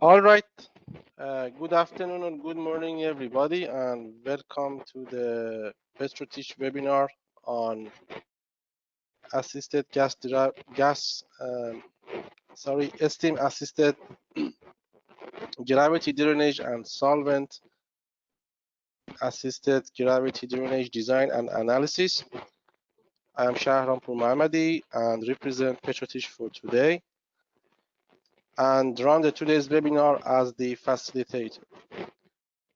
All right. Good afternoon or good morning, everybody, and welcome to the PetroTeach webinar on assisted steam assisted gravity drainage and solvent assisted gravity drainage design and analysis. I am Shahrampur Mohammadi and represent PetroTeach for today, and run today's webinar as the facilitator.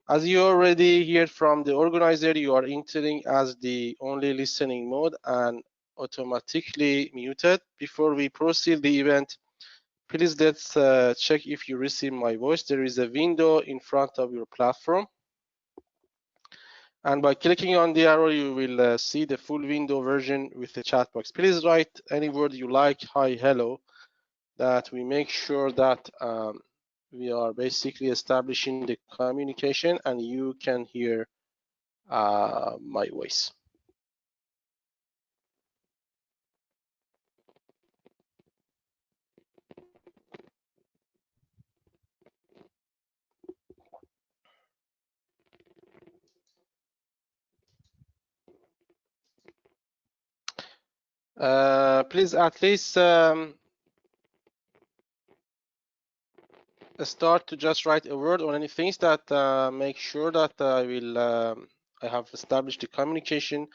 As you already heard from the organizer, you are entering as the only listening mode and automatically muted. Before we proceed the event, please let's check if you receive my voice. There is a window in front of your platform, and by clicking on the arrow, you will see the full window version with the chat box. Please write any word you like, hi, hello, that we make sure that we are basically establishing the communication and you can hear my voice. Please at least start to just write a word on any things that make sure that I have established the communication.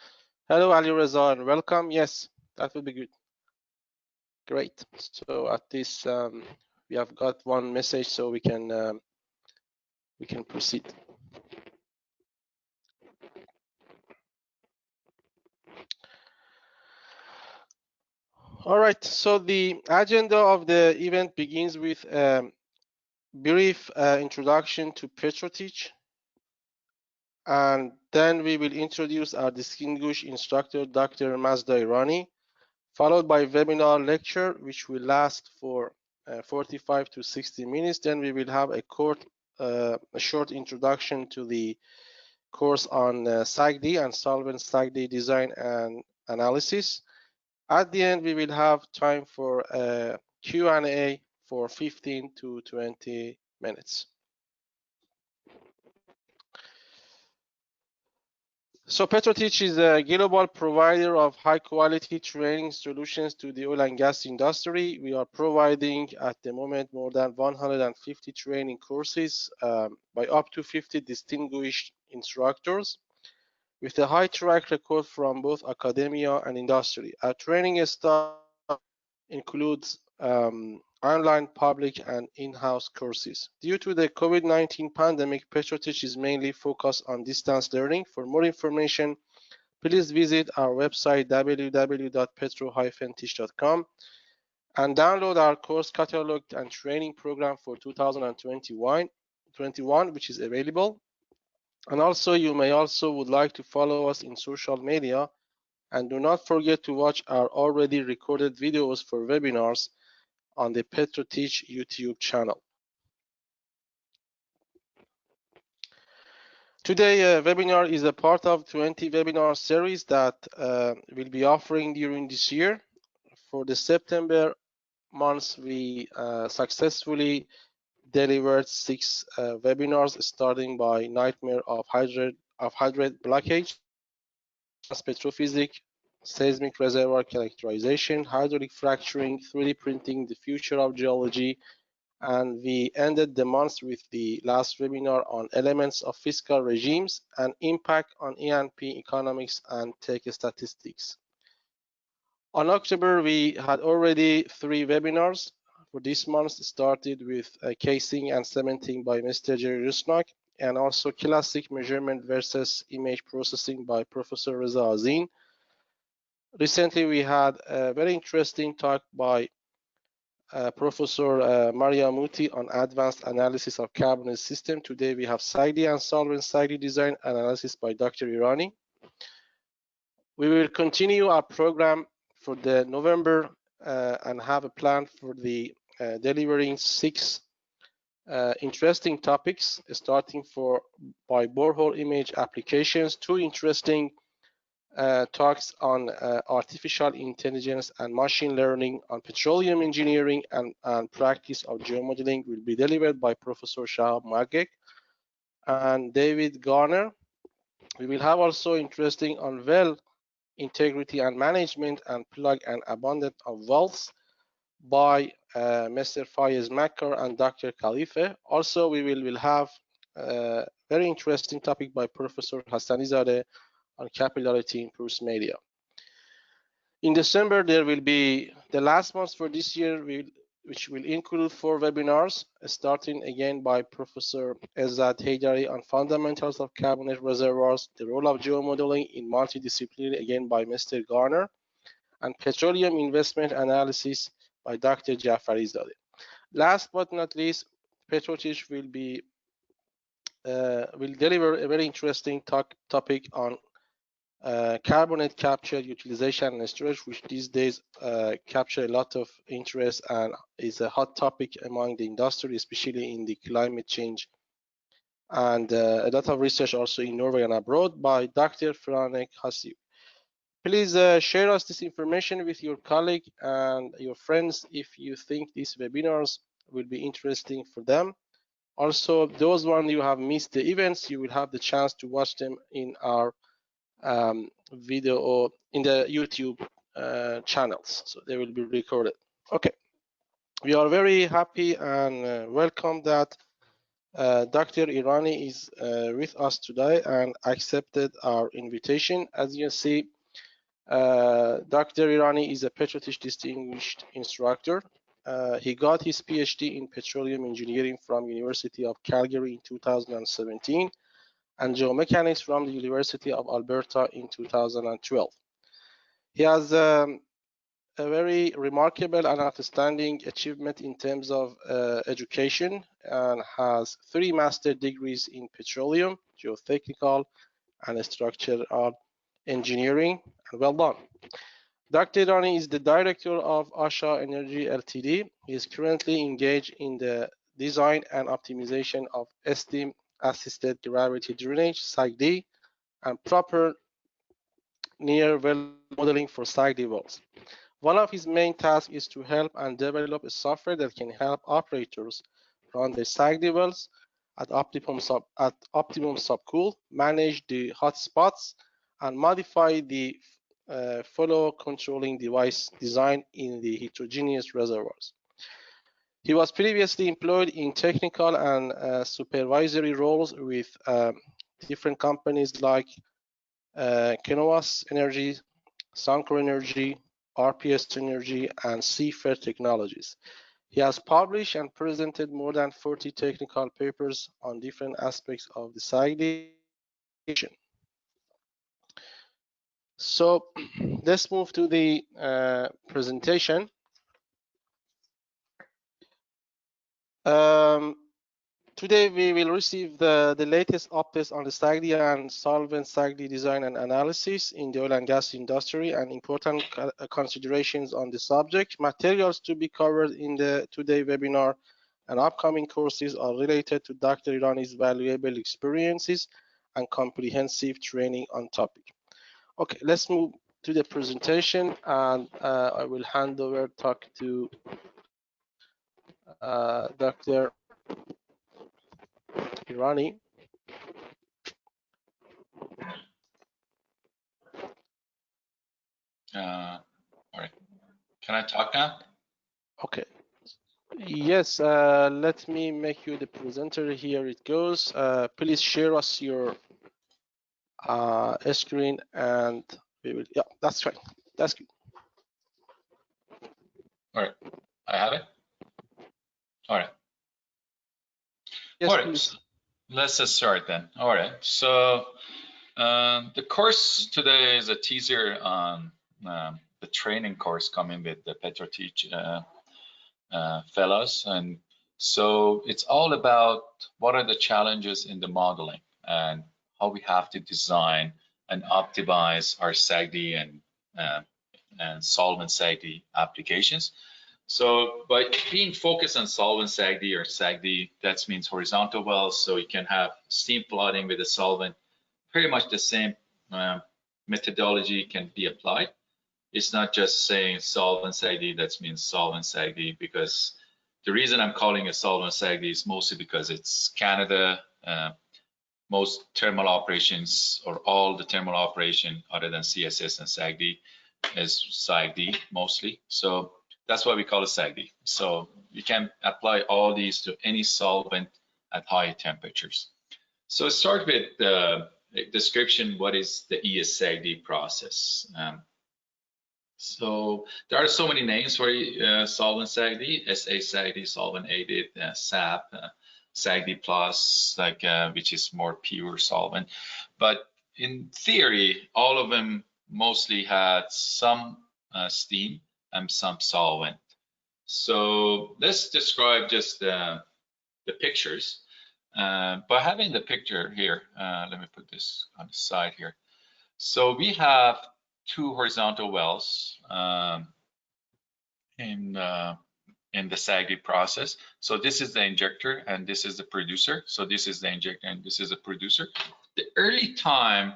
Hello, Ali Reza, and welcome. Yes, that would be good. Great. So at least we have got one message, so we can proceed. All right. So the agenda of the event begins with brief introduction to PetroTeach, and then we will introduce our distinguished instructor, Dr. Mazda Irani, followed by webinar lecture, which will last for 45 to 60 minutes. Then we will have a short introduction to the course on SAGD and Solvent-SAGD design and analysis. At the end, we will have time for Q&A for 15 to 20 minutes. So PetroTeach is a global provider of high-quality training solutions to the oil and gas industry. We are providing at the moment more than 150 training courses by up to 50 distinguished instructors with a high track record from both academia and industry. Our training staff includes online, public, and in-house courses. Due to the COVID-19 pandemic, PetroTeach is mainly focused on distance learning. For more information, please visit our website www.petro-teach.com and download our course catalog and training program for 2021, which is available. And also, you may also would like to follow us in social media, and do not forget to watch our already recorded videos for webinars on the PetroTeach YouTube channel. Today, webinar is a part of 20 webinar series that we'll be offering during this year. For the September months, we successfully delivered 6 webinars, starting by Nightmare of Hydrate Blockage, Petrophysics, Seismic Reservoir Characterization, Hydraulic Fracturing, 3D Printing, the Future of Geology, and we ended the month with the last webinar on Elements of Fiscal Regimes and Impact on E&P Economics and Tech Statistics. On October, we had already 3 webinars. For this month, started with Casing and Cementing by Mr. Jerry Rusnak, and also Classic Measurement versus Image Processing by Professor Reza Azin. Recently, we had a very interesting talk by Professor Maria Muti on advanced analysis of carbonate system. Today, we have SAGD and Solvent-SAGD design analysis by Dr. Irani. We will continue our program for the November and have a plan for the delivering 6 interesting topics, starting by borehole image applications, 2 interesting talks on artificial intelligence and machine learning on petroleum engineering and practice of geomodeling will be delivered by Professor Shahab Magek and David Garner. We will have also interesting on well integrity and management and plug and abandon of wells by Mr. Fayez Makkar and Dr. Khalife. Also, we will have a very interesting topic by Professor Hassanizadeh on capillarity in pulse media. In December, there will be the last month for this year, which will include 4 webinars, starting again by Professor Izzat Haydari on fundamentals of carbonate reservoirs, the role of geomodeling in multidisciplinary, again by Mr. Garner, and petroleum investment analysis by Dr. Jafarizadeh. Last but not least, PetroTeach will deliver a very interesting topic on carbonate capture, utilization, and storage, which these days capture a lot of interest and is a hot topic among the industry, especially in the climate change. And a lot of research also in Norway and abroad by Dr. Franek Hassiv. Please share us this information with your colleague and your friends if you think these webinars will be interesting for them. Also, those ones you have missed the events, you will have the chance to watch them in our video or in the YouTube channels, so they will be recorded. Okay, we are very happy and welcome that Dr. Irani is with us today and accepted our invitation. As you see, Dr. Irani is a PetroTeach distinguished instructor. He got his PhD in petroleum engineering from University of Calgary in 2017 and geomechanics from the University of Alberta in 2012. He has a very remarkable and outstanding achievement in terms of education and has 3 master's degrees in petroleum, geotechnical, and structural engineering, and well done. Dr. Irani is the director of Asha Energy Ltd. He is currently engaged in the design and optimization of steam assisted gravity drainage, SAGD, and proper near well modeling for SAGD wells. One of his main tasks is to help and develop a software that can help operators run their SAGD wells at optimum subcool, manage the hotspots, and modify the flow controlling device design in the heterogeneous reservoirs. He was previously employed in technical and supervisory roles with different companies like Kenowas Energy, Suncor Energy, RPS Energy, and Seafair Technologies. He has published and presented more than 40 technical papers on different aspects of the SAGD. So let's move to the presentation. Today we will receive the latest updates on the SAGD and Solvent-SAGD design and analysis in the oil and gas industry and important considerations on the subject. Materials to be covered in the today webinar and upcoming courses are related to Dr. Irani's valuable experiences and comprehensive training on topic. Okay, let's move to the presentation, and I will hand over talk to Dr. Irani. All right. Can I talk now? Okay. Yes, let me make you the presenter. Here it goes. Please share us your screen and we will, yeah, that's right. That's good. All right. I have it. All right. Yes, all right. please. So let's just start then. All right. So the course today is a teaser on the training course coming with the PetroTeach fellows. And so it's all about what are the challenges in the modeling and how we have to design and optimize our SAGD and Solvent-SAGD applications. So by being focused on Solvent-SAGD or SAGD, that means horizontal wells, so you can have steam flooding with a solvent, pretty much the same methodology can be applied. It's not just saying solvent-SAGD, that means solvent-SAGD, because the reason I'm calling it solvent-SAGD is mostly because it's Canada. Most thermal operations, or all the thermal operation other than CSS and SAGD, is SAGD mostly. So that's why we call it SAGD. So you can apply all these to any solvent at high temperatures. So start with the description. What is the ES-SAGD process? So there are so many names for solvent-SAGD: SA-SAGD, solvent-aided, SAP, SAGD plus, like which is more pure solvent. But in theory, all of them mostly had some steam and some solvent. So let's describe just the pictures. By having the picture here, let me put this on the side here. So we have two horizontal wells in the SAGD process. So this is the injector and this is the producer. So this is the injector and this is the producer. The early time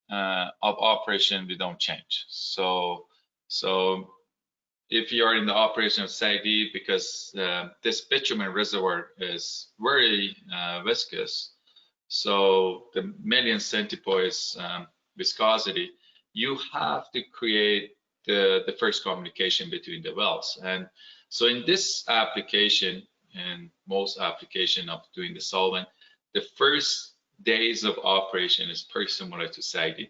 of operation, we don't change. So if you are in the operation of SAGD, because this bitumen reservoir is very viscous, so the million centipoise viscosity, you have to create the first communication between the wells. And so in this application, and most application of doing the solvent, the first days of operation is pretty similar to SAGD.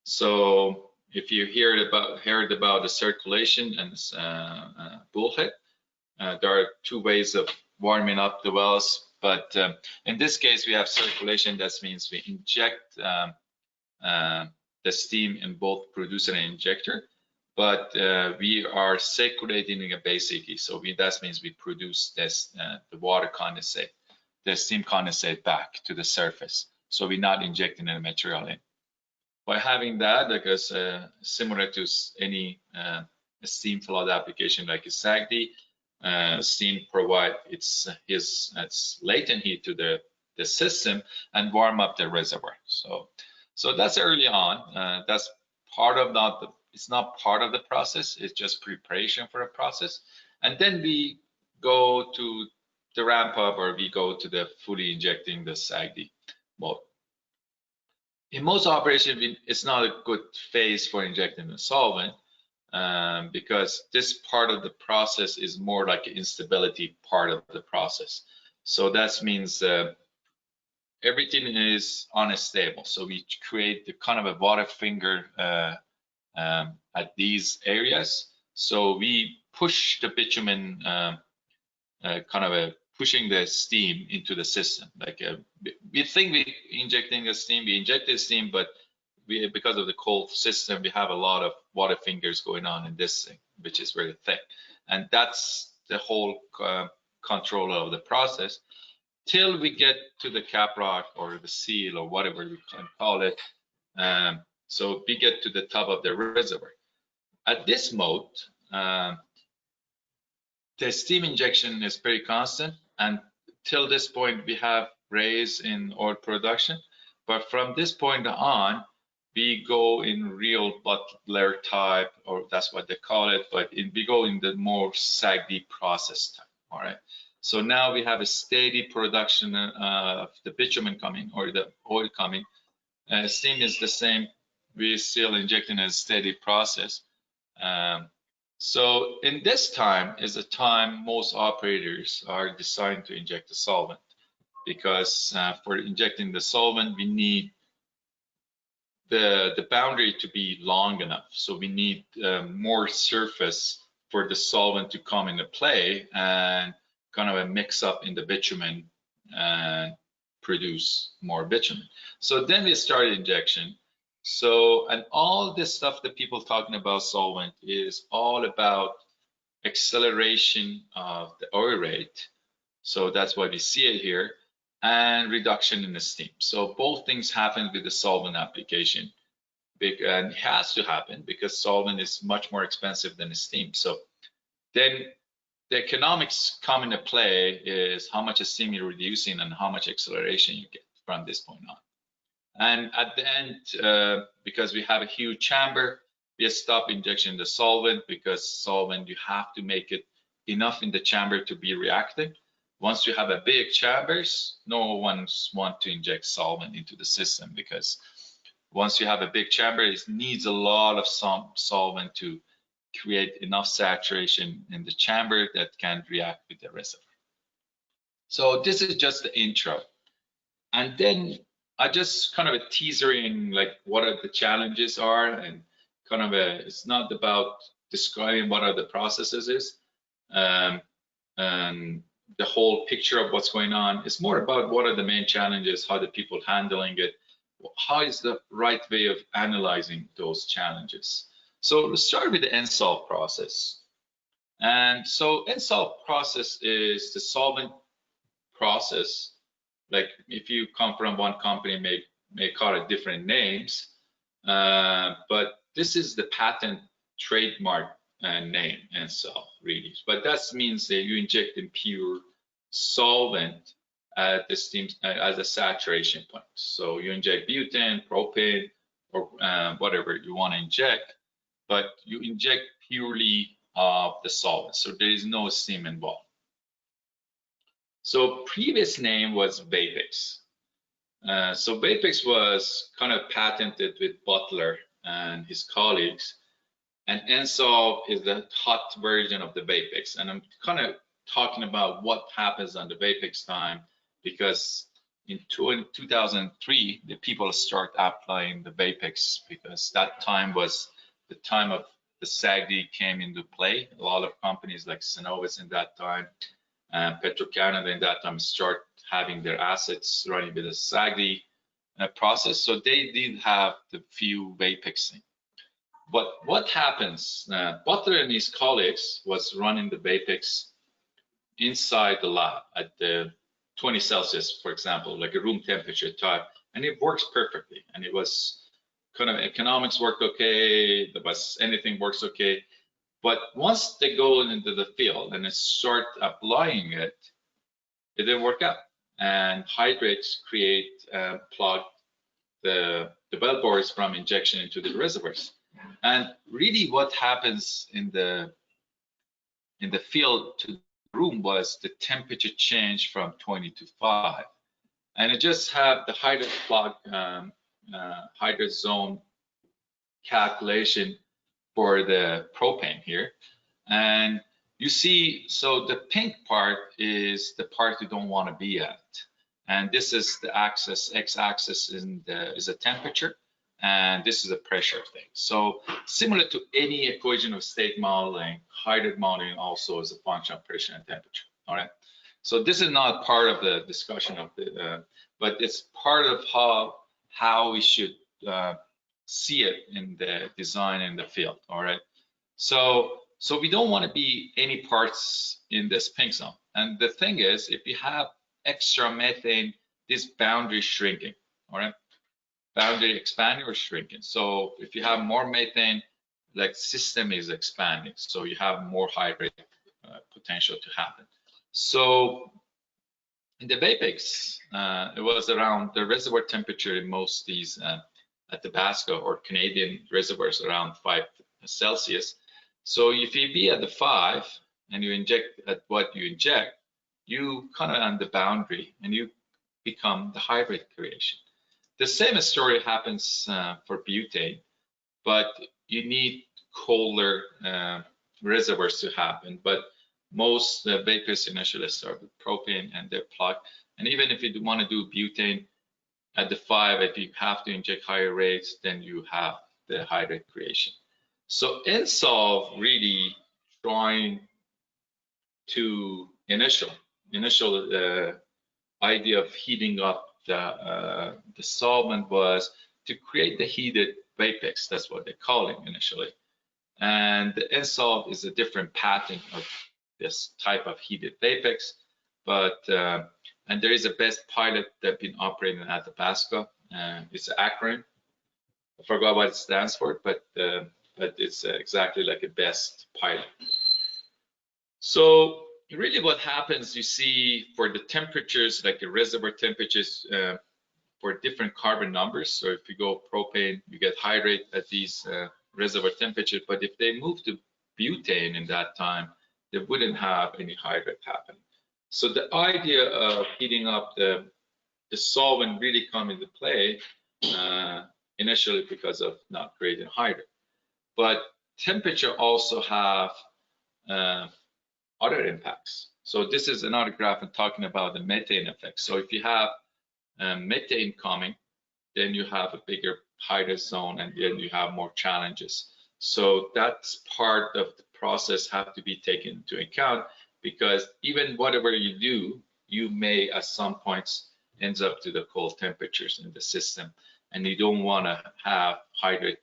So if you heard about the circulation and bullhead, there are two ways of warming up the wells. But in this case, we have circulation. That means we inject the steam in both producer and injector, but we are circulating it basically. So that means we produce this the water condensate, the steam condensate back to the surface. So we're not injecting any material in. By having that, because similar to any steam flood application like a SAGD, steam provide its latent heat to the system and warm up the reservoir. So that's early on. That's part of it's not part of the process. It's just preparation for a process. And then we go to the ramp up, or we go to the fully injecting the SAGD mode. In most operations, it's not a good phase for injecting the solvent because this part of the process is more like an instability part of the process. So that means everything is unstable. So we create the kind of a water finger at these areas. So we push the bitumen kind of pushing the steam into the system. Like we think we injecting the steam, we inject the steam, but because of the cold system, we have a lot of water fingers going on in this thing, which is very thick. And that's the whole control of the process till we get to the caprock or the seal or whatever we can call it. So we get to the top of the reservoir. At this mode, the steam injection is very constant, and till this point we have raise in oil production. But from this point on, we go in real Butler type, or that's what they call it, but we go in the more SAGD process type. All right. So now we have a steady production of the bitumen coming, or the oil coming. Steam is the same. We're still injecting a steady process. So in this time is the time most operators are deciding to inject the solvent, because for injecting the solvent, we need the boundary to be long enough. So we need more surface for the solvent to come into play and kind of a mix up in the bitumen and produce more bitumen. So then we start injection. So, and all this stuff that people talking about solvent is all about acceleration of the oil rate. So that's why we see it here, and reduction in the steam. So both things happen with the solvent application, and it has to happen because solvent is much more expensive than the steam. So then the economics come into play is how much steam you're reducing and how much acceleration you get from this point on. And at the end, because we have a huge chamber, we stop injection the solvent, because solvent, you have to make it enough in the chamber to be reactive. Once you have a big chambers, no one wants to inject solvent into the system, because once you have a big chamber, it needs a lot of solvent to create enough saturation in the chamber that can react with the reservoir. So this is just the intro. And then I just kind of a teasering like what are the challenges are, and kind of it's not about describing what are the processes is, and the whole picture of what's going on. It's more about what are the main challenges, how the people handling it, how is the right way of analyzing those challenges. So let's start with the ENSOLVE process. And so ENSOLVE process is the solvent process. Like if you come from one company, may call it different names, but this is the patent trademark name, ENSOLVE, really. But that means that you inject in pure solvent at the steam as a saturation point. So you inject butane, propane, or whatever you want to inject, but you inject purely of the solvent. So there is no steam involved. So previous name was Vapex. So Vapex was kind of patented with Butler and his colleagues, and ENSOLVE is the hot version of the Vapex. And I'm kind of talking about what happens on the Vapex time, because in 2003, the people start applying the Vapex, because that time was the time of the SAGD came into play. A lot of companies like Synovus in that time, Petro-Canada in that time start having their assets running with the SAGD process. So they did have the few Vapexing. But what happens, Butler and his colleagues was running the Vapex inside the lab at the 20 Celsius, for example, like a room temperature type, and it works perfectly. And it was kind of economics worked okay, anything works okay. But once they go into the field and they start applying it, it didn't work out. And hydrates plug the well bores from injection into the reservoirs. And really what happens in the field to the room was the temperature change from 20 to 5. And it just have the hydrate plug, hydrate zone calculation for the propane here. And you see, so the pink part is the part you don't want to be at. And this is the axis, x-axis is a temperature, and this is a pressure thing. So similar to any equation of state modeling, hydrate modeling also is a function of pressure and temperature, all right? So this is not part of the discussion of the, but it's part of how we should see it in the design in the field, all right? So we don't want to be any parts in this pink zone. And the thing is, if you have extra methane, this boundary is shrinking, all right? Boundary expanding or shrinking. So if you have more methane, like system is expanding, so you have more hydrate potential to happen. So in the Vapex, it was around the reservoir temperature in most these at Tabasco or Canadian reservoirs around 5 Celsius. So if you be at the 5 and you inject at what you inject, you kind of on the boundary and you become the hydrate creation. The same story happens for butane, but you need colder reservoirs to happen. But most vapors initially start with propane and they're plugged. And even if you want to do butane at the 5, if you have to inject higher rates, then you have the hydrate creation. So ENSOLVE really trying to initial idea of heating up the solvent was to create the heated Vapex. That's what they call it initially. And the ENSOLVE is a different pattern of this type of heated Vapex, but and there is a best pilot that's been operating at Tabasco. It's an acronym. I forgot what it stands for, but it's exactly like a best pilot. So really what happens, you see for the temperatures, like the reservoir temperatures, for different carbon numbers. So if you go propane, you get hydrate at these reservoir temperature. But if they move to butane in that time, they wouldn't have any hydrate happening. So the idea of heating up the solvent really come into play initially because of not creating hydrate. But temperature also have other impacts. So this is another graph talking about the methane effect. So if you have methane coming, then you have a bigger hydrate zone, and then you have more challenges. So that's part of the process have to be taken into account, because even whatever you do, you may at some points ends up to the cold temperatures in the system, and you don't want to have hydrate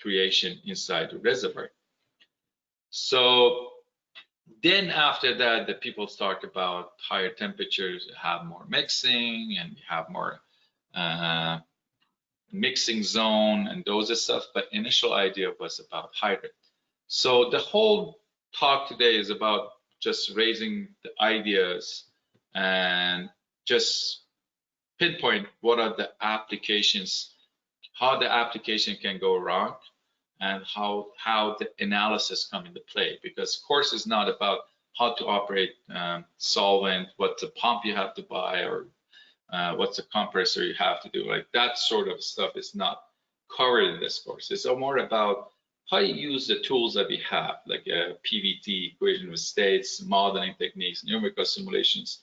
creation inside the reservoir. So then after that, the people talk about higher temperatures, have more mixing, and you have more mixing zone and those stuff. But initial idea was about hydrate. So the whole talk today is about just raising the ideas and just pinpoint what are the applications, how the application can go wrong, and how the analysis come into play. Because course is not about how to operate solvent, what's a pump you have to buy, or what's a compressor you have to do. Like that sort of stuff is not covered in this course. It's more about how you use the tools that we have, like PVT, equation with states, modeling techniques, numerical simulations,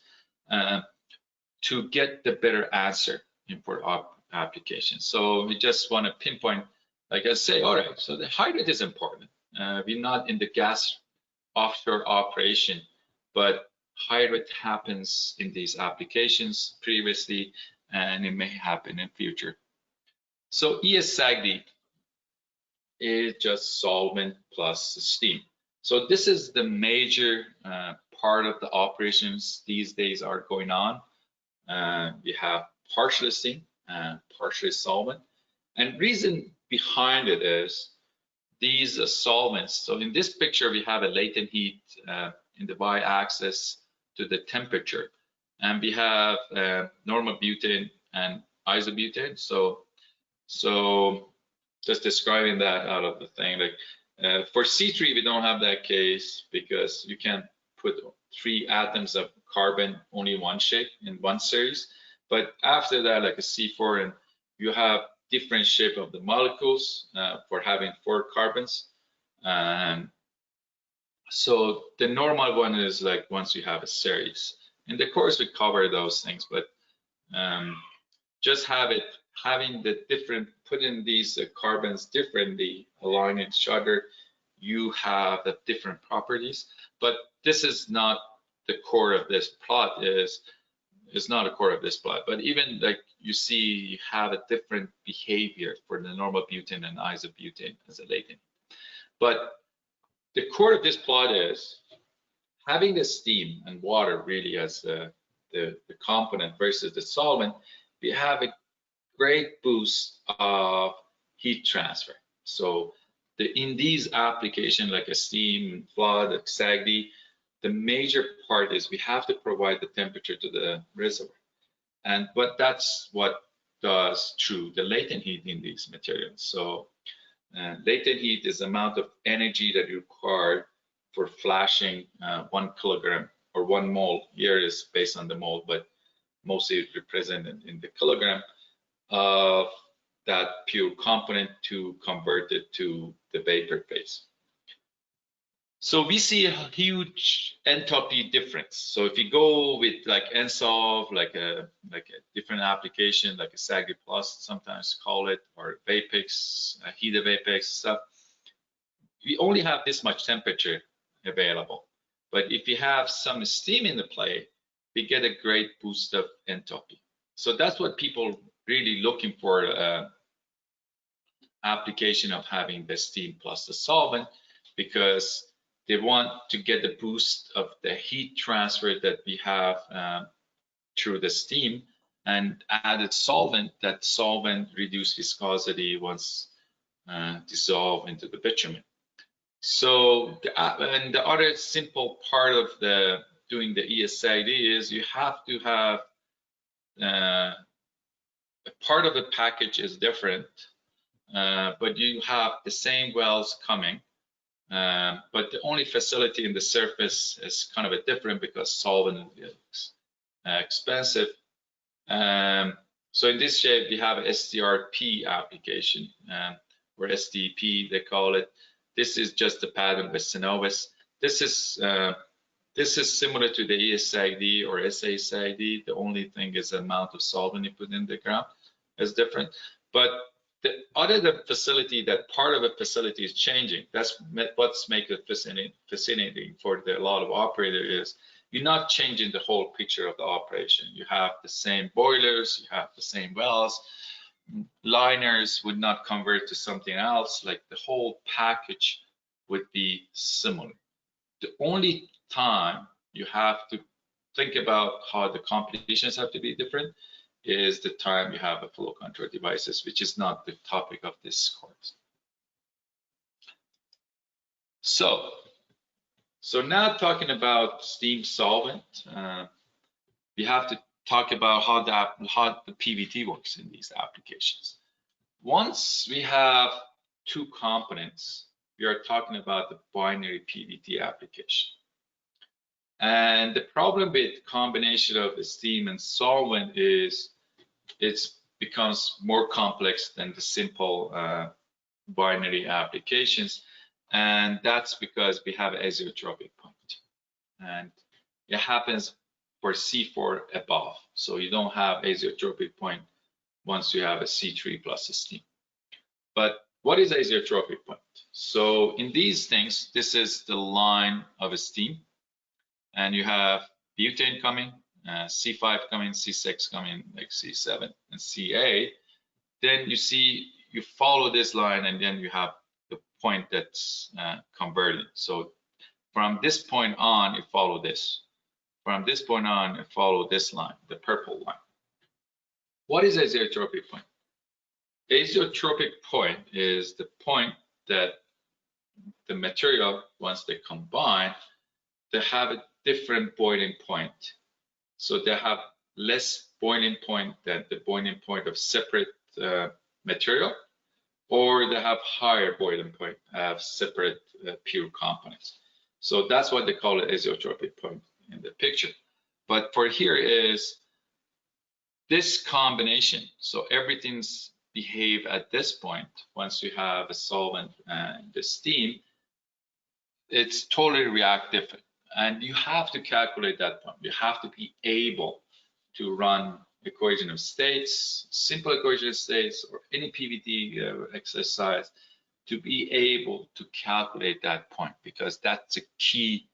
to get the better answer for our application. So we just want to pinpoint, like I say, all right, so the hydrate is important. We're not in the gas offshore operation, but hydrate happens in these applications previously, and it may happen in future. So SAGD is just solvent plus steam. So this is the major part of the operations these days are going on. We have partially steam, partially solvent, and reason behind it is these solvents. So in this picture, we have a latent heat in the y-axis to the temperature, and we have normal butane and isobutane. So just describing that out of the thing, like for C3 we don't have that case because you can't put 3 atoms of carbon only one shape in one series. But after that, like a C4, and you have different shape of the molecules for having 4 carbons. So the normal one is like once you have a series. In the course we cover those things, but just having the different, putting these carbons differently along each other, you have the different properties. But this is not the core of this plot. Is not a core of this plot, but even like you see, you have a different behavior for the normal butane and isobutane as a latent. But the core of this plot is having the steam and water really as the component versus the solvent. We have a great boost of heat transfer. So in these applications like a steam, flood, like SAGD, the major part is we have to provide the temperature to the reservoir. But that's what does through the latent heat in these materials. So latent heat is the amount of energy that you require for flashing 1 kilogram or 1 mole. Here is based on the mole, but mostly represented in the kilogram of that pure component to convert it to the vapor phase. So we see a huge entropy difference. So if you go with like ENSOLV, like a different application, like a SAGD plus, sometimes call it, or Vapex, heated Vapex stuff, we only have this much temperature available. But if you have some steam in the play, we get a great boost of entropy. So that's what people really looking for, application of having the steam plus the solvent, because they want to get the boost of the heat transfer that we have through the steam, and added solvent. That solvent reduce viscosity once dissolved into the bitumen. So and the other simple part of the doing the SAGD is you have to have part of the package is different, but you have the same wells coming, but the only facility in the surface is kind of a different because solvent is expensive. So in this shape, we have SDRP application, or SDP they call it. This is just the pattern with Synovus. This is similar to the ES-SAGD or SA-SAGD. The only thing is the amount of solvent you put in the ground is different. But the other facility, that part of a facility is changing. That's what's make it fascinating for a lot of operators is you're not changing the whole picture of the operation. You have the same boilers, you have the same wells, liners would not convert to something else. Like the whole package would be similar. The only time you have to think about how the competitions have to be different is the time you have a flow control devices, which is not the topic of this course. So now talking about steam solvent, we have to talk about how the PVT works in these applications. Once we have two components, we are talking about the binary PVT application. And the problem with combination of the steam and solvent is it becomes more complex than the simple binary applications. And that's because we have azeotropic point. And it happens for C4 above. So you don't have azeotropic point once you have a C3 plus a steam. But what is azeotropic point? So in these things, this is the line of a steam. And you have butane coming, C5 coming, C6 coming, like C7 and CA. Then you follow this line, and then you have the point that's converted. So from this point on, you follow this. From this point on, you follow this line, the purple line. What is azeotropic point? Azeotropic point is the point that the material, once they combine, they have a different boiling point. So they have less boiling point than the boiling point of separate material, or they have higher boiling point, have separate pure components. So that's what they call it, azeotropic point in the picture. But for here is this combination. So everything's behave at this point. Once you have a solvent and the steam, it's totally reactive. And you have to calculate that point. You have to be able to run equation of states, simple equation of states, or any PVT exercise to be able to calculate that point, because that's a key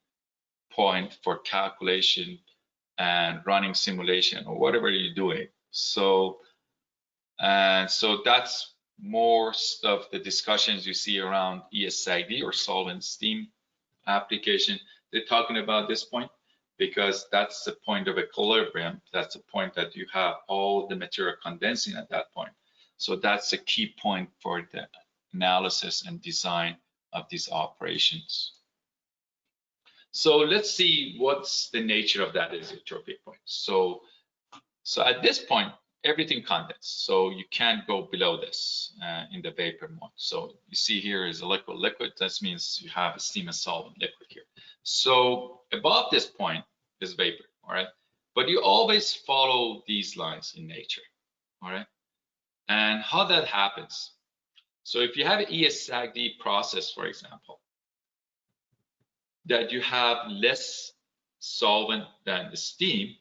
point for calculation and running simulation or whatever you're doing. So that's most of the discussions you see around ES-SAGD or solvent steam application. They're talking about this point because that's the point of equilibrium. That's the point that you have all the material condensing at that point. So that's a key point for the analysis and design of these operations. So let's see what's the nature of that azeotropic point. So at this point, everything condenses. So you can't go below this in the vapor mode. So you see here is a liquid. That means you have a steam and solvent liquid here. So above this point is vapor, all right? But you always follow these lines in nature, all right? And how that happens. So if you have an ES-SAGD process, for example, that you have less solvent than the steam,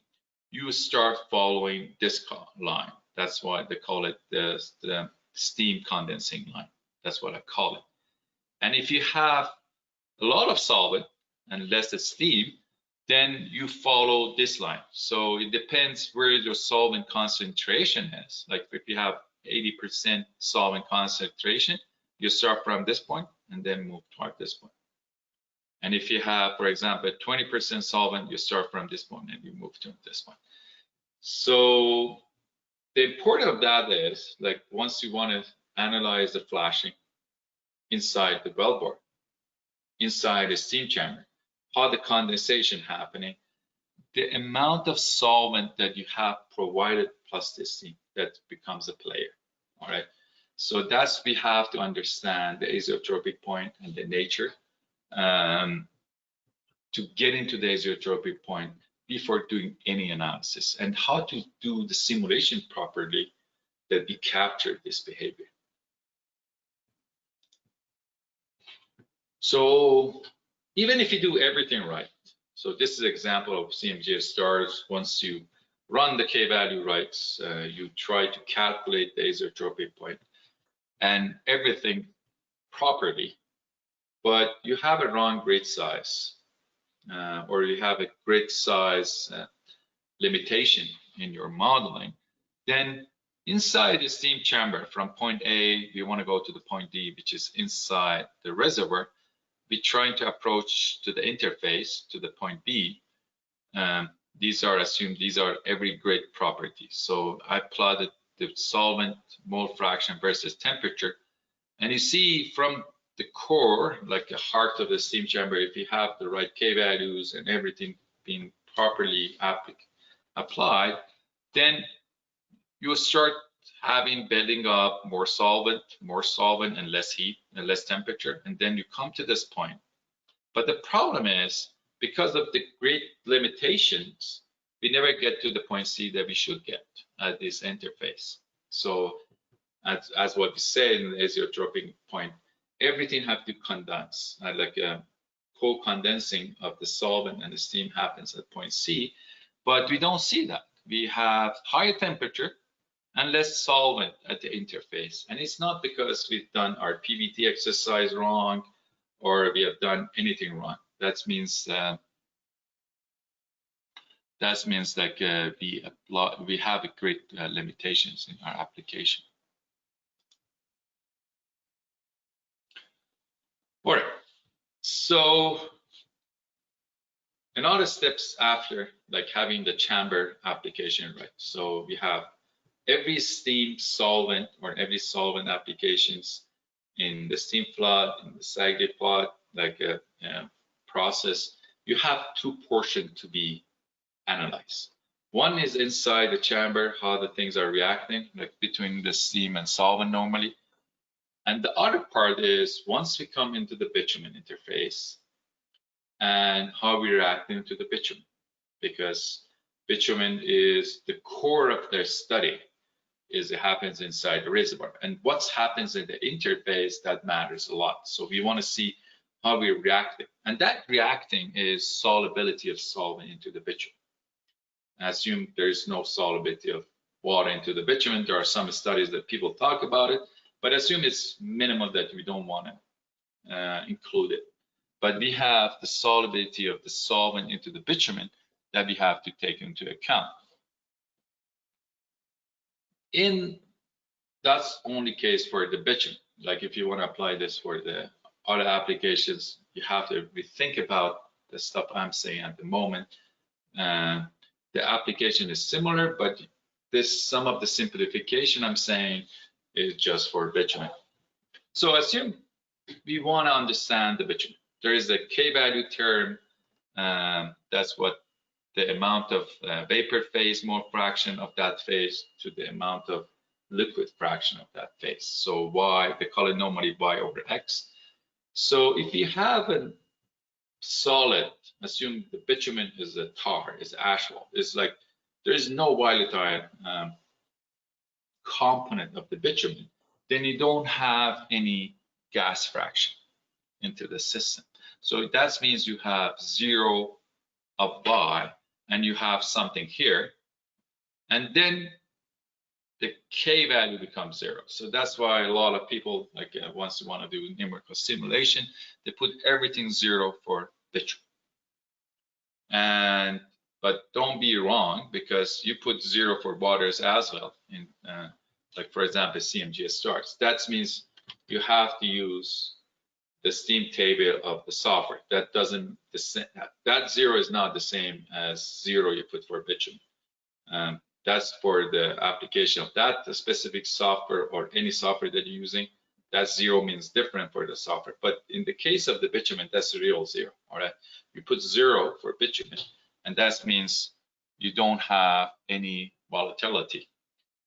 you start following this line. That's why they call it the steam condensing line. That's what I call it. And if you have a lot of solvent and less steam, then you follow this line. So it depends where your solvent concentration is. Like if you have 80% solvent concentration, you start from this point and then move toward this point. And if you have, for example, 20% solvent, you start from this point and you move to this point. So the importance of that is, like, once you want to analyze the flashing inside the wellbore, inside the steam chamber, how the condensation happening, the amount of solvent that you have provided plus the steam. that becomes a player. All right. So that's, we have to understand the azeotropic point and the nature to get into the azeotropic point before doing any analysis, and how to do the simulation properly that we capture this behavior. So even if you do everything right, so this is an example of CMGS stars. Once you run the k-value right, you try to calculate the azeotropic point and everything properly, but you have a wrong grid size, or you have a grid size limitation in your modeling, then inside the steam chamber from point A, we want to go to the point D, which is inside the reservoir. We're trying to approach to the interface to the point B. These are assumed, these are every grid properties. So I plotted the solvent mole fraction versus temperature. And you see from the core, like the heart of the steam chamber, if you have the right K values and everything being properly applied, then you start having building up more solvent and less heat and less temperature, and then you come to this point. But the problem is, because of the great limitations, we never get to the point C that we should get at this interface. So as what we say in the azeotropic point, everything have to condense, like a co-condensing of the solvent and the steam happens at point C, but we don't see that. We have higher temperature and less solvent at the interface. And it's not because we've done our PVT exercise wrong or we have done anything wrong. That means like we have a great limitations in our application. All right, so another steps after like having the chamber application right. So we have every steam solvent or every solvent applications in the steam flood, in the SAGD flood, like a process, you have two portions to be analyzed. One is inside the chamber, how the things are reacting, like between the steam and solvent normally. And the other part is once we come into the bitumen interface and how we're reacting to the bitumen, because bitumen is the core of their study. It happens inside the reservoir, and what happens in the interface, that matters a lot. So we want to see how we're reacting, and that reacting is solubility of solvent into the bitumen. I assume there is no solubility of water into the bitumen. There are some studies that people talk about it, but assume it's minimal, that we don't want to include it. But we have the solubility of the solvent into the bitumen that we have to take into account. That's only case for the bitumen. Like if you want to apply this for the other applications, you have to think about the stuff I'm saying at the moment. The application is similar, but some of the simplification I'm saying is just for bitumen. So assume we want to understand the bitumen. There is a K-value term. That's what the amount of vapor phase mole fraction of that phase to the amount of liquid fraction of that phase. So Y, they call it normally Y over X. So if you have a solid, assume the bitumen is a tar, is asphalt, it's like there is no volatile component of the bitumen, then you don't have any gas fraction into the system. So that means you have zero of Y, and you have something here, and then the K value becomes zero. So that's why a lot of people, like once you want to do numerical simulation, they put everything zero for bitumen. But don't be wrong, because you put zero for waters as well. In like for example, CMGS stars. That means you have to use the steam table of the software. That doesn't, that zero is not the same as zero you put for bitumen. That's for the application of that the specific software or any software that you're using. That zero means different for the software. But in the case of the bitumen, that's a real zero. All right, you put zero for bitumen, and that means you don't have any volatility.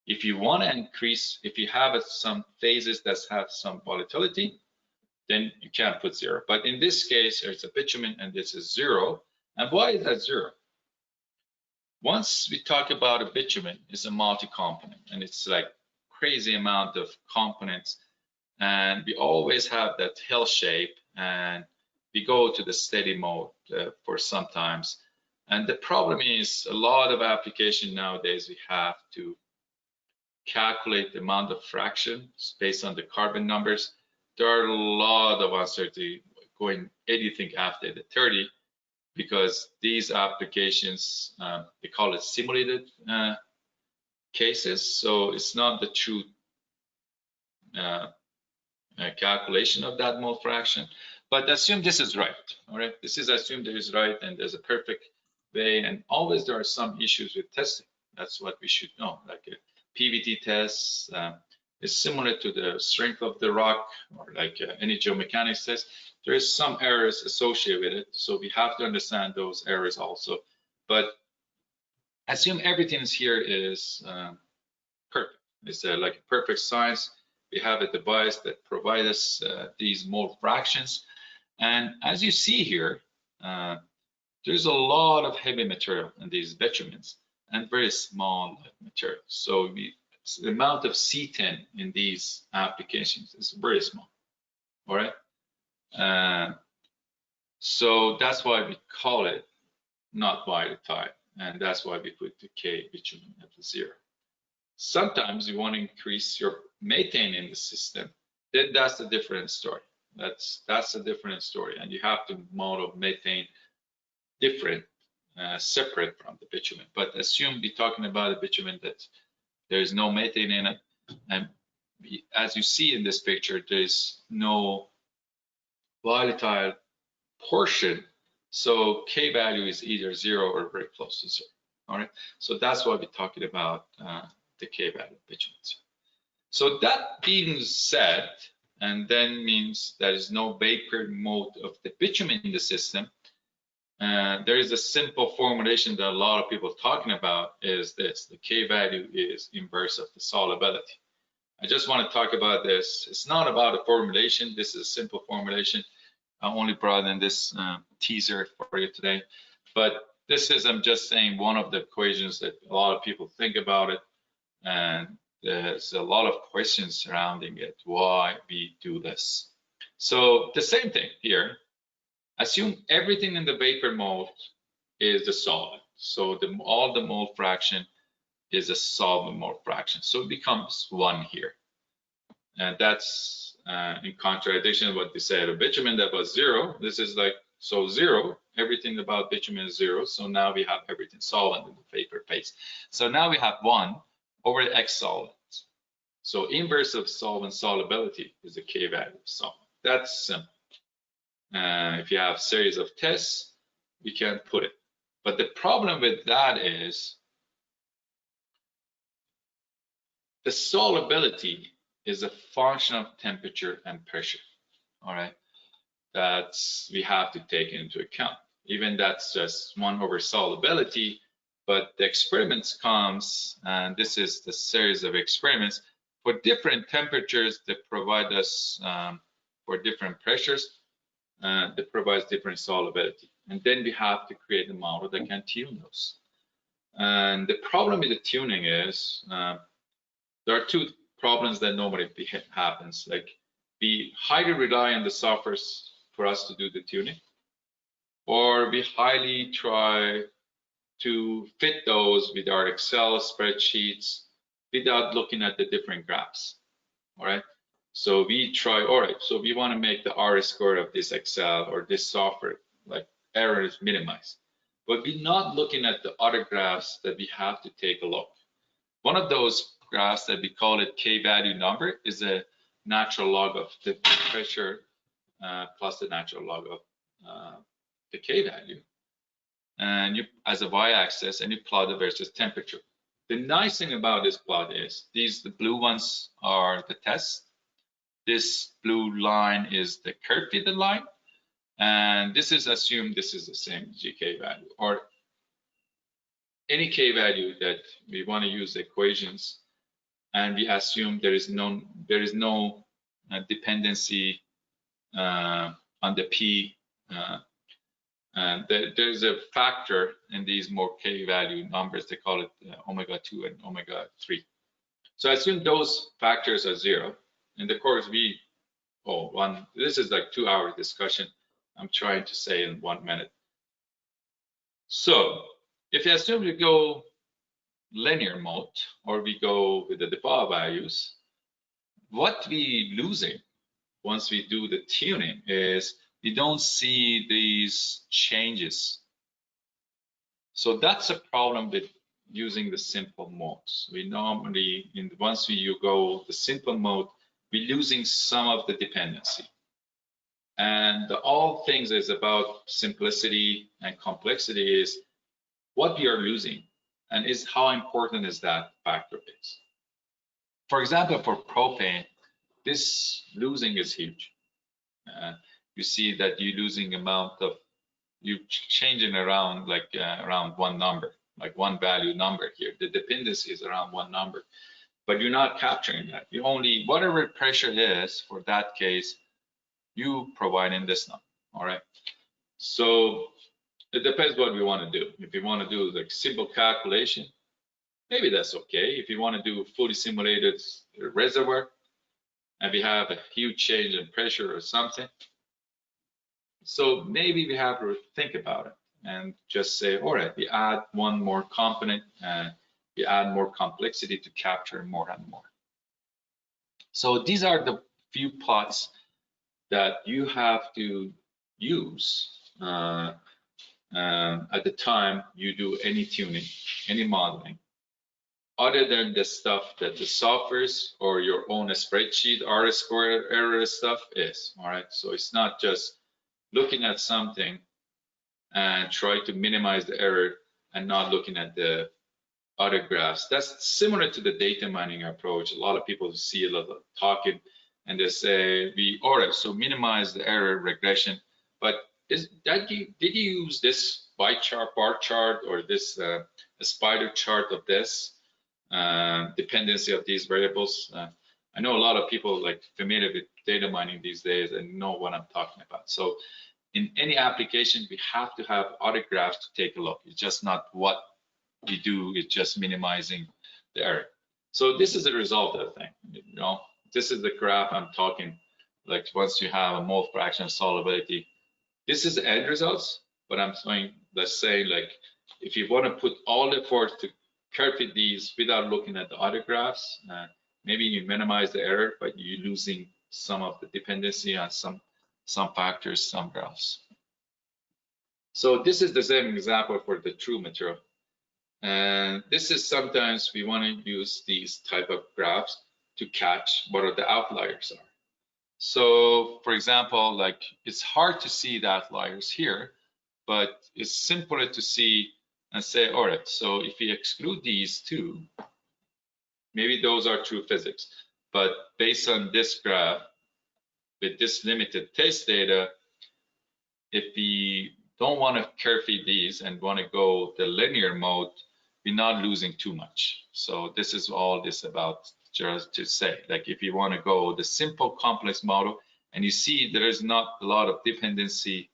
If you want to increase, if you have some phases that have some volatility, then you can't put 0. But in this case, it's a bitumen and this is 0. And why is that 0? Once we talk about a bitumen, it's a multi-component and it's like crazy amount of components. And we always have that hill shape and we go to the steady mode for sometimes. And the problem is a lot of application nowadays, we have to calculate the amount of fractions based on the carbon numbers. There are a lot of uncertainty going anything after the 30 because these applications, they call it simulated cases. So it's not the true calculation of that mole fraction. But assume this is right, all right? This is assumed it is right and there's a perfect way, and always there are some issues with testing. That's what we should know, like a PVT test is similar to the strength of the rock or like any geomechanics test. There is some errors associated with it, so we have to understand those errors also. But assume everything here is perfect. It's like a perfect science. We have a device that provides us these mole fractions. And as you see here, there's a lot of heavy material in these bitumens and very small material. So the amount of C10 in these applications is very small, all right? So that's why we call it not volatile, and that's why we put the K bitumen at 0. Sometimes you want to increase your methane in the system, then that's a different story. That's a different story, and you have to model methane different, separate from the bitumen. But assume we're talking about a bitumen that there is no methane in it, and as you see in this picture, there's no volatile portion, so K value is either 0 or very close to 0. All right, so that's why we're talking about the K value of bitumens. So that being said, and then means there is no vapor mode of the bitumen in the system. There is a simple formulation that a lot of people are talking about is this: the K value is inverse of the solubility. I just want to talk about this. It's not about a formulation. This is a simple formulation. I only brought in this teaser for you today, but this is, I'm just saying, one of the equations that a lot of people think about it, and there's a lot of questions surrounding it, why we do this. So the same thing here. Assume everything in the vapor mode is the solvent. So all the mole fraction is a solvent mole fraction. So it becomes 1 here. And that's in contradiction to what they said. A bitumen that was 0, this is like, so 0, everything about bitumen is 0. So now we have everything solvent in the vapor phase. So now we have 1 over the X solvent. So inverse of solvent solubility is the K value of solvent. That's simple. If you have series of tests, you can put it. But the problem with that is the solubility is a function of temperature and pressure. All right, that's we have to take into account. Even that's just 1 over solubility, but the experiments comes, and this is the series of experiments for different temperatures that provide us for different pressures. That provides different solubility, and then we have to create a model that can tune those. And the problem with the tuning is there are 2 problems that normally happens. Like we highly rely on the software for us to do the tuning, or we highly try to fit those with our Excel spreadsheets without looking at the different graphs. All right. So we try, all right, so we want to make the R-square of this Excel or this software, like error is minimized. But we're not looking at the other graphs that we have to take a look. One of those graphs that we call it K value number is a natural log of the pressure plus the natural log of the K value. And you, as a y-axis, and you plot it versus temperature. The nice thing about this plot is the blue ones are the tests. This blue line is the curve fitted line, and this is assumed this is the same GK value or any K value that we want to use the equations and we assume there is no dependency on the P. There's a factor in these more K value numbers. They call it omega 2 and omega 3. So I assume those factors are 0. And of course, this is like 2-hour discussion. I'm trying to say in 1 minute. So if you assume we go linear mode, or we go with the default values, what we losing once we do the tuning is we don't see these changes. So that's a problem with using the simple modes. We normally, once you go the simple mode, we're losing some of the dependency. And all things is about simplicity and complexity is what we are losing, and is how important is that factor is. For example, for propane, this losing is huge. You see that you're losing amount of, you changing around like around one number, like one value number here. The dependency is around one number, but you're not capturing that. You only, whatever pressure is for that case, you provide in this number, all right? So it depends what we want to do. If you want to do like simple calculation, maybe that's okay. If you want to do fully simulated reservoir, and we have a huge change in pressure or something, so maybe we have to think about it and just say, all right, we add one more component and we add more complexity to capture more and more. So these are the few plots that you have to use at the time you do any tuning, any modeling, other than the stuff that the softwares or your own spreadsheet R-squared error stuff is. All right, so it's not just looking at something and try to minimize the error and not looking at the other graphs. That's similar to the data mining approach. A lot of people see a lot of talking and they say, all right, so minimize the error regression, but did you use this bar chart, or this spider chart of this dependency of these variables? I know a lot of people like familiar with data mining these days and know what I'm talking about. So in any application, we have to have other graphs to take a look. It's just not what we do, it's just minimizing the error. So this is the result of the thing. You know, this is the graph I'm talking, like once you have a mole fraction solubility. This is the end results, but I'm saying, let's say like, if you want to put all the effort to curve fit these without looking at the other graphs, maybe you minimize the error, but you're losing some of the dependency on some factors, some graphs. So this is the same example for the true material. And this is sometimes we want to use these type of graphs to catch what are the outliers are. So for example, like it's hard to see the outliers here, but it's simpler to see and say, all right, so if we exclude these two, maybe those are true physics. But based on this graph, with this limited test data, if we don't want to curve fit these and want to go the linear mode, we're not losing too much. So this is all this about, just to say, like if you want to go the simple complex model and you see there is not a lot of dependency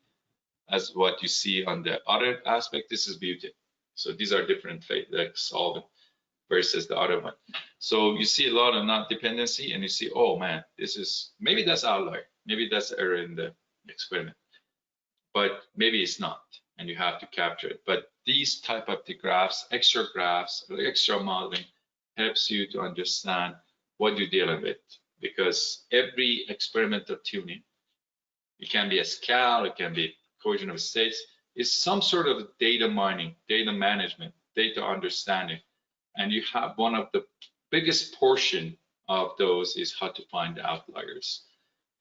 as what you see on the other aspect, this is beauty. So these are different, like solvent versus the other one. So you see a lot of not dependency and you see, oh man, this is, maybe that's outlier, maybe that's error in the experiment, but maybe it's not, and you have to capture it. But these type of the graphs, extra modeling helps you to understand what you're dealing with, because every experimental tuning, it can be a scale, it can be cohesion of states, is some sort of data mining, data management, data understanding. And you have one of the biggest portion of those is how to find the outliers.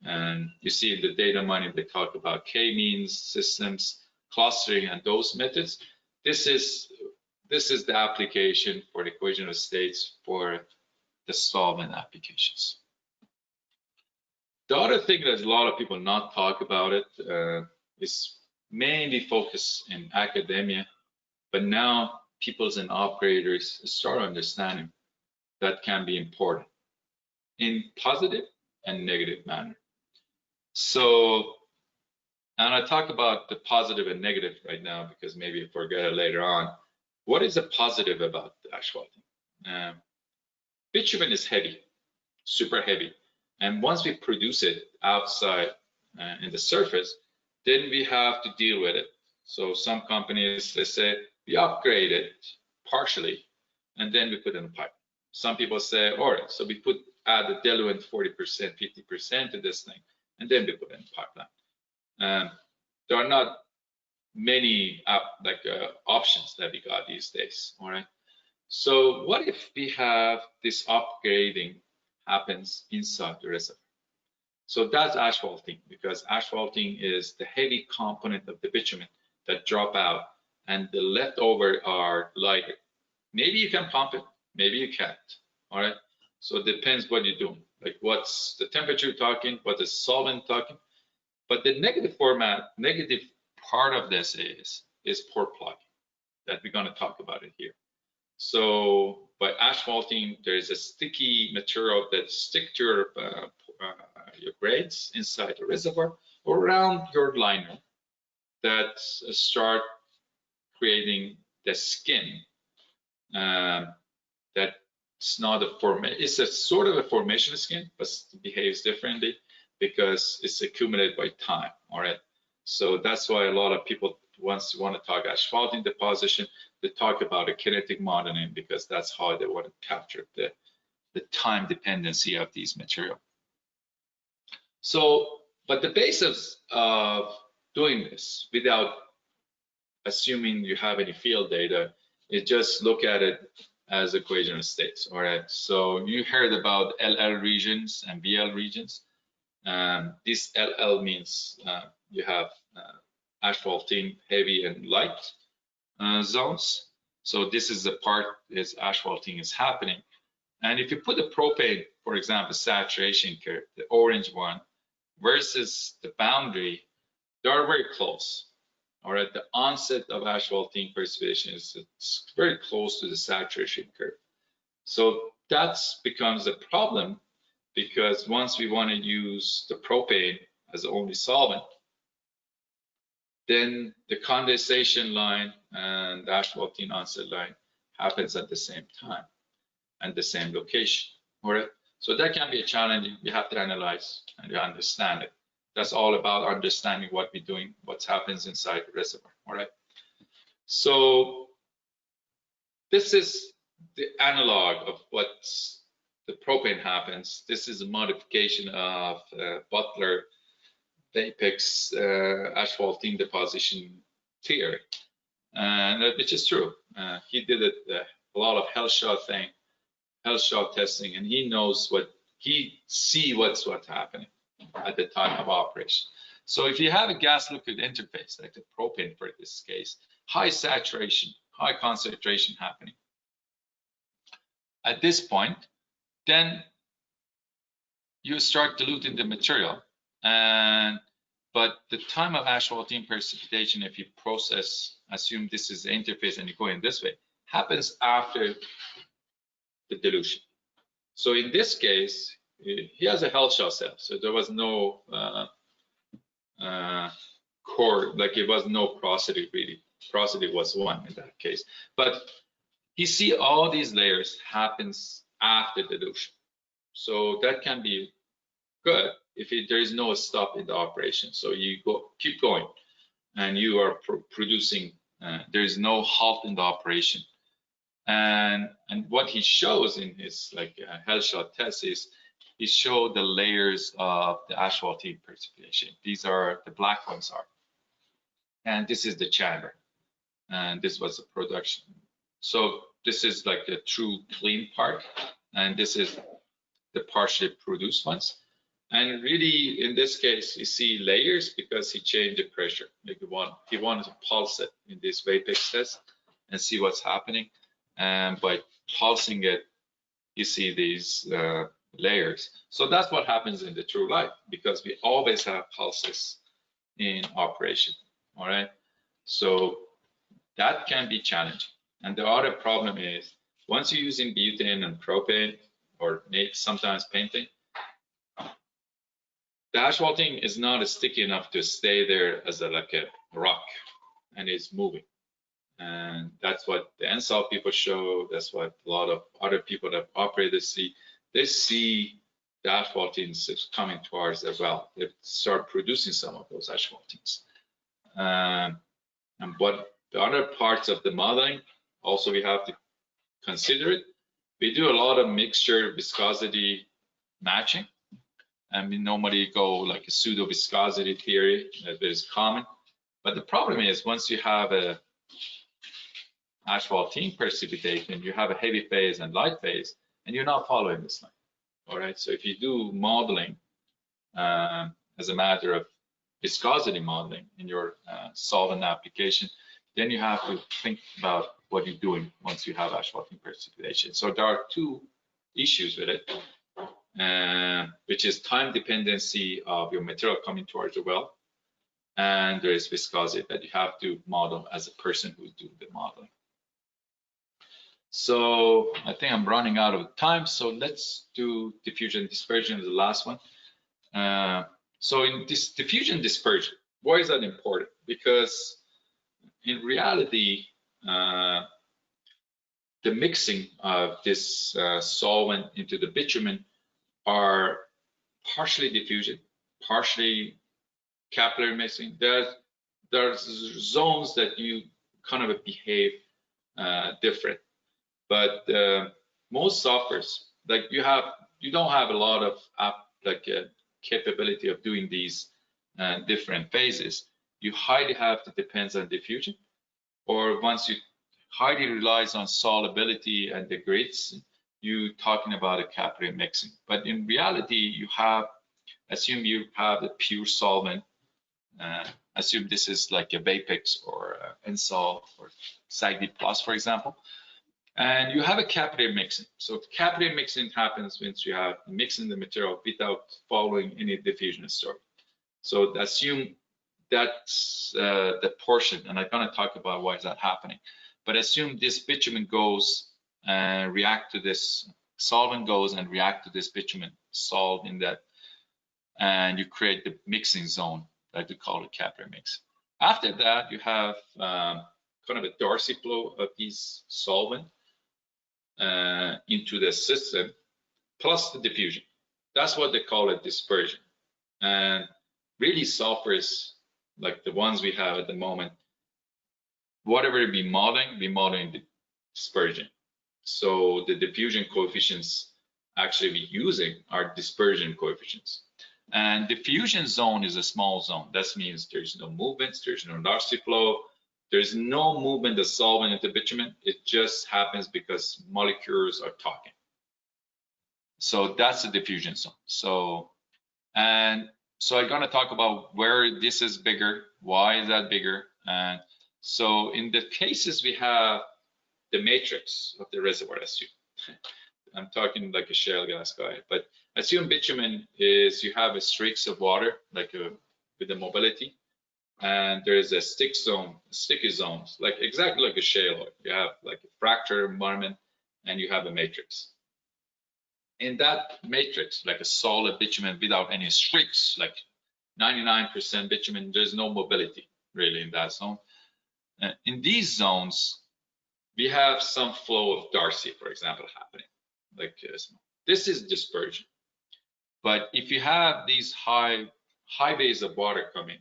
And you see in the data mining, they talk about k-means, systems, clustering, and those methods. This is the application for the equation of states for the solvent applications. The other thing that a lot of people not talk about it is mainly focused in academia, but now peoples and operators start understanding. that can be important in positive and negative manner. So, and I talk about the positive and negative right now because maybe you forget it later on. What is the positive about the asphaltene? Bitumen is heavy, super heavy. And once we produce it outside in the surface, then we have to deal with it. So some companies, they say, we upgrade it partially, and then we put it in a pipe. Some people say, all right, so we add a diluent 40%, 50% to this thing, and then we put it in a pipeline. There are not many options that we got these days, all right? So what if we have this upgrading happens inside the reservoir? So that's asphaltene, because asphaltene is the heavy component of the bitumen that drop out, and the leftover are lighter. Maybe you can pump it, maybe you can't, all right? So it depends what you're doing, like what's the temperature talking, what the solvent talking. But the negative part of this is pore plugging, that we're gonna talk about it here. So by asphaltene, there is a sticky material that stick to your grades inside the reservoir or around your liner that start creating the skin. That's not a formation. It's a sort of a formation skin, but it behaves differently because it's accumulated by time. All right. So that's why a lot of people, once you want to talk asphaltene deposition, they talk about a kinetic modeling because that's how they want to capture the time dependency of these material. So, but the basis of doing this without assuming you have any field data is just look at it as equation of states. All right. So you heard about LL regions and BL regions. This LL means you have asphaltene heavy and light zones. So this is the part is asphaltene is happening. And if you put the propane, for example, saturation curve, the orange one, versus the boundary, they are very close. All right, the onset of asphaltene precipitation is very close to the saturation curve. So that becomes a problem because once we want to use the propane as the only solvent, then the condensation line and the asphaltene onset line happens at the same time and the same location. All right, so that can be a challenge. You have to analyze and you understand it. That's all about understanding what we're doing, what happens inside the reservoir. All right. So this is the analog of what the propane happens. This is a modification of Butler Vapex Asphaltene Deposition theory, and which is true. He did it a lot of Hele-Shaw testing, and he knows what what's happening at the time of operation. So if you have a gas liquid interface like the propane for this case, high saturation, high concentration happening at this point, then you start diluting the material. But the time of asphaltene precipitation, if you process, assume this is the interface and you go in this way, happens after the dilution. So in this case, he has a Hele-Shaw cell, so there was no core, like it was no porosity really. Porosity was 1 in that case. But you see all these layers happens after dilution. So that can be good if there is no stop in the operation. So you keep going and you are producing, there is no halt in the operation. And what he shows in his Hele-Shaw test is he showed the layers of the asphaltene precipitation. These are the black ones are, and this is the chamber, and this was the production. So this is like the true clean part, and this is the partially produced ones. And really, in this case, you see layers because he changed the pressure. Like he wanted to pulse it in this Vapex test and see what's happening. And by pulsing it, you see these layers. So that's what happens in the true life because we always have pulses in operation. All right. So that can be challenging. And the other problem is once you're using butane and propane, or maybe sometimes painting, the asphaltene is not sticky enough to stay there as like a rock, and it's moving. And that's what the N-Sol people show. That's what a lot of other people that operate this see. They see the asphaltenes coming towards their well. They start producing some of those asphaltenes. And what the other parts of the modeling, also we have to consider it. We do a lot of mixture viscosity matching, and we normally go like a pseudo viscosity theory that is common. But the problem is, once you have a asphaltene precipitation, you have a heavy phase and light phase, and you're not following this line. All right, so if you do modeling as a matter of viscosity modeling in your solvent application, then you have to think about what you're doing once you have asphaltene precipitation. So there are two issues with it, which is time dependency of your material coming towards the well, and there is viscosity that you have to model as a person who do the modeling. So I think I'm running out of time, so let's do diffusion dispersion as the last one. So in this diffusion dispersion, why is that important? Because in reality, the mixing of this solvent into the bitumen are partially diffusion, partially capillary mixing. There's zones that you kind of behave different. But most softwares, like you don't have a lot of capability of doing these different phases. You highly have to depend on diffusion, or once you highly relies on solubility and the grids, you talking about a capillary mixing. But in reality, you have, assume you have a pure solvent. Assume this is like a Vapex or N-Sol or SAGD Plus, for example. And you have a capillary mixing. So capillary mixing happens once you have mixing the material without following any diffusion story. So assume that's the portion, and I'm going to talk about why is that happening. But assume this bitumen goes and react to this solvent goes and react to this bitumen solved in that, and you create the mixing zone that we call it capillary mix. After that, you have kind of a Darcy flow of these solvent into the system, plus the diffusion. That's what they call it dispersion. And really softwares like the ones we have at the moment, whatever we modeling the dispersion. So the diffusion coefficients actually we're using are dispersion coefficients. And diffusion zone is a small zone. That means there's no movements, there's no Darcy flow, there's no movement of solvent into bitumen. It just happens because molecules are talking. So that's the diffusion zone. So I'm going to talk about where this is bigger, why is that bigger. And so in the cases we have the matrix of the reservoir, assume. I'm talking like a shale gas guy, but assume bitumen is you have a streaks of water, like with the mobility, and there's a sticky zones, like exactly like a shale oil. You have like a fracture environment, and you have a matrix. In that matrix, like a solid bitumen without any streaks, like 99% bitumen, there's no mobility really in that zone. In these zones, we have some flow of Darcy, for example, happening. Like this is dispersion. But if you have these high bays of water coming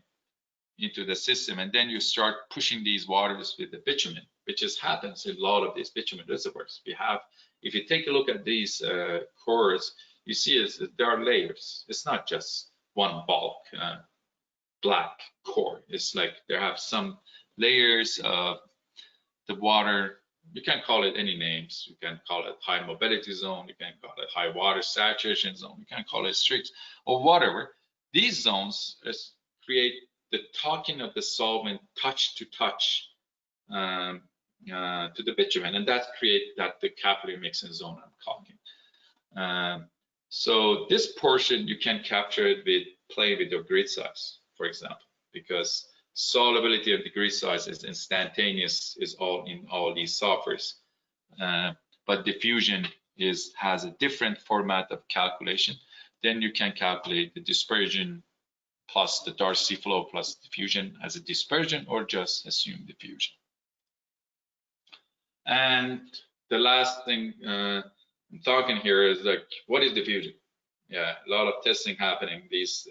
into the system, and then you start pushing these waters with the bitumen, which just happens in a lot of these bitumen reservoirs. We have, if you take a look at these cores, you see there are layers. It's not just one bulk black core. It's like there have some layers of the water. You can call it any names. You can call it high mobility zone. You can call it high water saturation zone. You can call it streaks or whatever. These zones create the talking of the solvent touch to touch to the bitumen, and that creates the capillary mixing zone I'm talking. So this portion you can capture it with playing with your grid size, for example, because solubility of the grid size is instantaneous, is all in all these softwares. but diffusion has a different format of calculation. Then you can calculate the dispersion plus the Darcy flow plus diffusion as a dispersion, or just assume diffusion. And the last thing I'm talking here is like, what is diffusion? Yeah, a lot of testing happening. These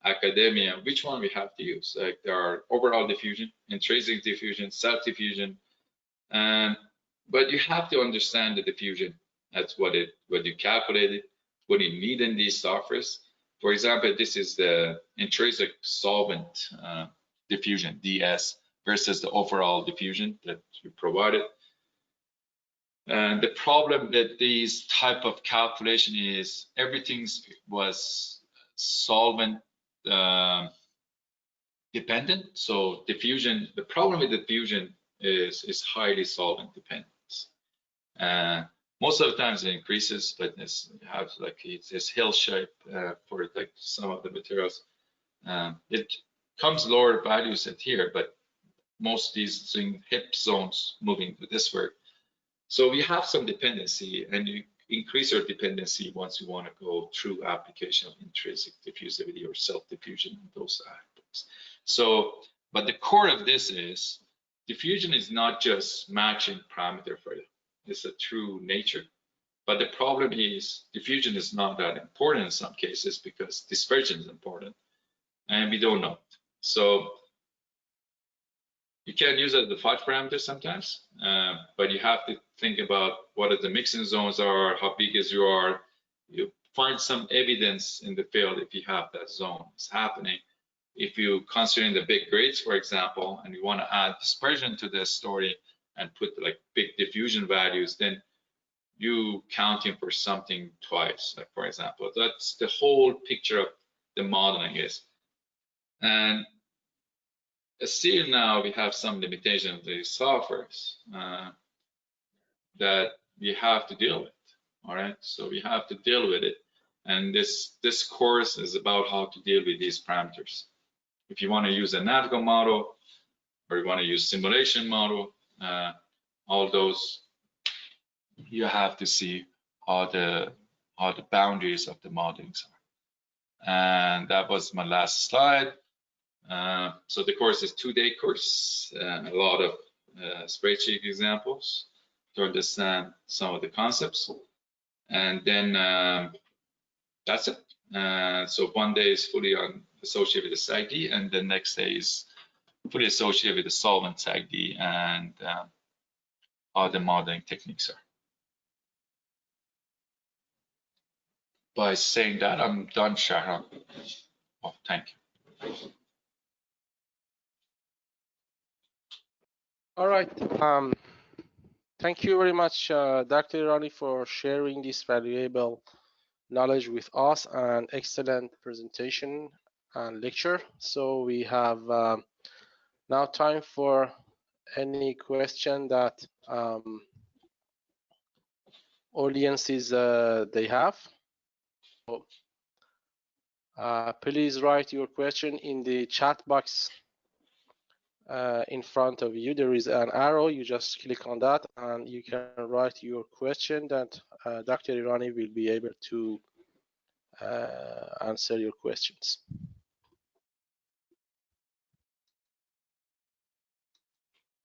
academia, which one we have to use? Like, there are overall diffusion, intrinsic diffusion, self-diffusion, but you have to understand the diffusion. That's what you calculated, what you need in these softwares. For example, this is the intrinsic solvent diffusion, DS, versus the overall diffusion that you provided. And the problem with these type of calculation is everything was solvent dependent. So diffusion, the problem with diffusion is highly solvent dependent. Most of the times it increases, but it's this hill shape for like some of the materials. It comes lower values at here, but most of these hip zones moving to this way. So we have some dependency, and you increase your dependency once you want to go through application of intrinsic diffusivity or self-diffusion, those aspects. So, but the core of this is diffusion is not just matching parameter for it. It's a true nature. But the problem is diffusion is not that important in some cases because dispersion is important, and we don't know. So you can use it as the 5 parameters sometimes, but you have to think about what the mixing zones are, how big is you are. You find some evidence in the field if you have that zone. It's happening. If you consider the big grades, for example, and you want to add dispersion to this story and put like big diffusion values, then you counting for something twice, like for example. That's the whole picture of the modeling is. And still now we have some limitations of these softwares that we have to deal with. All right, so we have to deal with it. And this course is about how to deal with these parameters. If you want to use a analytical model or you want to use simulation model, all those, you have to see how the boundaries of the modelings are. And that was my last slide. So the course is 2-day course, a lot of spreadsheet examples to understand some of the concepts. And then that's it. So one day is fully associated with the SAGD, and the next day is fully associated with the Solvent-SAGD and how the modeling techniques are. By saying that, I'm done, Sharon. Oh, thank you. All right. Thank you very much, Dr. Irani, for sharing this valuable knowledge with us, and excellent presentation and lecture. So we have now time for any question that audiences they have. So, please write your question in the chat box in front of you. There is an arrow. You just click on that and you can write your question that Dr. Irani will be able to answer your questions.